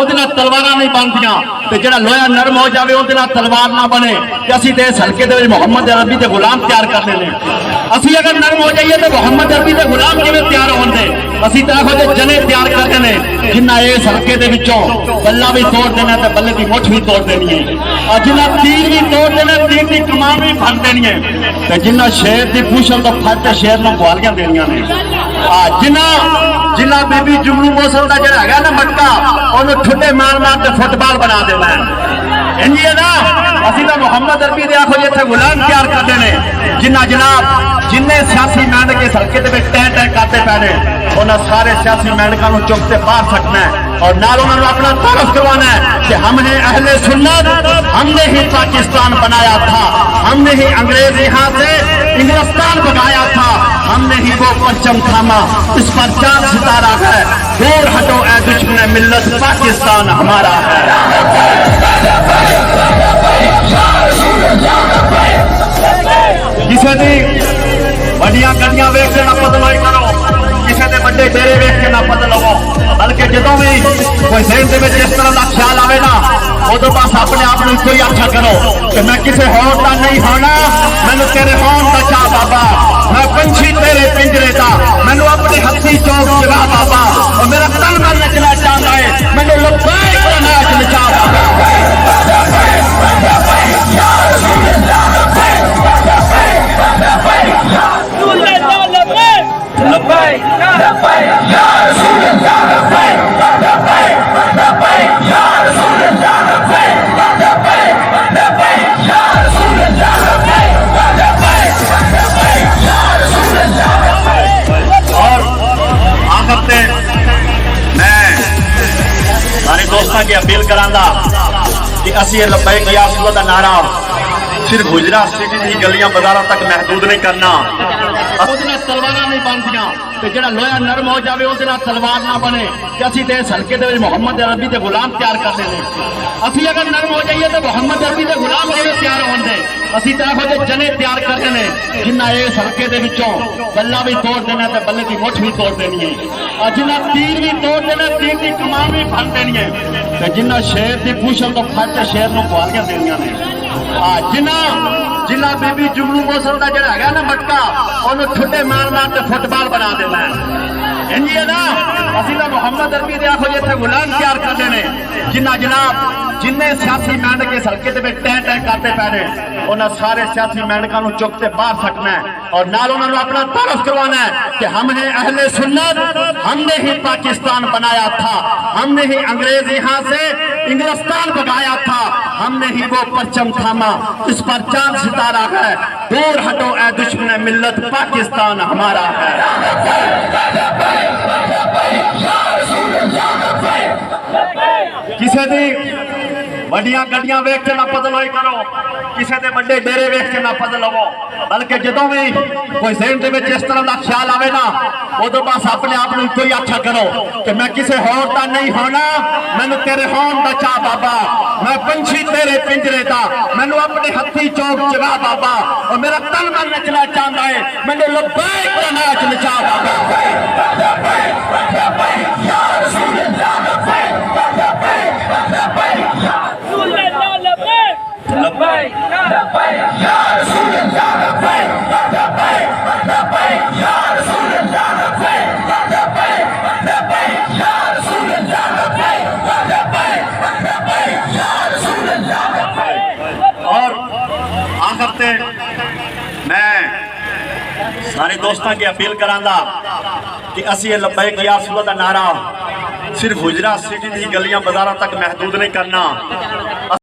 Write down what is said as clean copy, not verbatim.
ਉਹਦੇ तलवारां नहीं बनदियां ते जिहड़ा लोहा नरम हो जाए ਉਹਦੇ तलवार ना बने। असीं ते इस हल्के दे विच मुहम्मद अरबी दे गुलाम तैयार करते हैं। असीं अगर नरम हो जाइए तो मुहम्मद अरबी दे गुलाम किवें तैयार होंदे? असीं तां इहो जिहे जने तैयार करते हैं जिन्हां इस हल्के दे विचों बल्ला भी तोड़ देना ते बल्ले की मुठ भी तोड़ देनी है, और जिन्हां तीर भी तोड़ देना तीर की कमान भी फड़ देनी है, ते जिन्हां शेर की पूछल तो फट के शेर नूं बुआलियां देनियां ने। जिन्हां बीबी जुमलू मौसम का जिहड़ा हैगा ना मटका उन्होंने ठुड्डे मार मार के फुटबॉल बना देना है। इंजी है ना, असीं तां मुहम्मद अरबी दे आखो जी इत्थे गुलाम तैयार करते हैं जिन्हां जनाब जिन्ने सियासी मेंढक के हल्के दे विच टै टै करते पैने उन्हां सारे सियासी मेंढकां नूं चुक के बाहर सटना है और नाल उन्हां नूं अपना तारफ करवाना है कि हम हैं अहले सुन्नत, हमने ही पाकिस्तान बनाया था, हमने ही अंग्रेज यहाँ से इंग्लिस्तान भगाया था, हमने ही वो परचम थामा, इस पर चांद सितारा है, दूर हटो ऐ दुश्मन मिल्लत, पाकिस्तान हमारा है। किसी दी वड्डियां गड्डियां वेख के ना पतलोई करो, किसी के बड़े डेरे वेख के ना पत लवो, बल्कि जदों भी कोई ज़हन दे विच इस तरह का ख्याल आवे ना उदों बस अपने आप को कोई आखा करो कि मैं किसी होर का नहीं होना, मैनू तेरे होन का चाह बाबा, मैं पंछी तेरे पिंजरे का, मैनू अपने हथी चौक जगा बाबा, और मेरा तन मन नचना चाहता है, मैनू लब्बैक का नाच नचा बाबा। दोस्तों की अपील करांगा कि असी ये लब्बैक या रसूल दा नारा सिर्फ गुजरात सिटी की गलियां बाजारों तक महदूद नहीं करना। तलवारां नहीं बनदियां ते जिहड़ा लोहा नरम हो जाए उसदे नाल तलवार ना बने। असीं ते इस हल्के दे विच मुहम्मद अरबी दे गुलाम तैयार करते हैं। असीं अगर नरम हो जाइए तो मुहम्मद अरबी दे गुलाम किवें तैयार होंदे? असीं तां इहो जिहे जने तैयार करते हैं जिन्हां इस हल्के दे विचों बल्ला भी तोड़ देना ते बल्ले की मुठ भी तोड़ देनी है, और जिन्हां तीर भी तोड़ देना तीर की कमान भी फड़ देनी है, ते जिन्हां शेर की पूछल तो फट के शेर नूं बुआलियां देनियां ने। जिन्हां बीबी जुमलू मौसम का जिहड़ा हैगा ना मटका उन्होंने ठुड्डे मार मार के फुटबॉल बना देना है। इंजी है ना, असीं तां मुहम्मद अरबी दे आखो जी इत्थे गुलाम तैयार करते हैं जिन्हां जनाब जिन्ने सियासी मेंढक इस हल्के दे विच टै टै करते पैने उन्हां सारे सियासी मेंढकां नूं चुक के बाहर सटना है और नाल उन्हां नूं अपना तारफ करवाना है कि हम हैं अहले सुन्नत, हमने ही पाकिस्तान बनाया था, हमने ही अंग्रेज यहाँ से इंग्लिस्तान भगाया था, हमने ही वो परचम थामा, इस पर चांद सितारा है, दूर हटो ऐ दुश्मन मिल्लत, पाकिस्तान हमारा है। किसी दी वड्डियां गड्डियां वेख के ना पतलोई करो, किसी के बड़े डेरे वेख के ना पत लवो, बल्कि जदों भी कोई ज़हन दे विच इस तरह का ख्याल आवे ना उदों बस अपने आप को कोई आखा करो कि मैं किसी होर का नहीं होना, मैनू तेरे होन का चाह बाबा, मैं पंछी तेरे पिंजरे का, मैनू अपने हथी चौक जगा बाबा, और मेरा तन मन नचना चाहता है, मैनू लब्बैक का नाच नचा बाबा। और आखिर ते मैं सारे दोस्तों की अपील करांगा कि असीं ये लब्बैक या रसूल दा नारा सिर्फ गुजरात सिटी की गलियां बाजारों तक महदूद नहीं करना।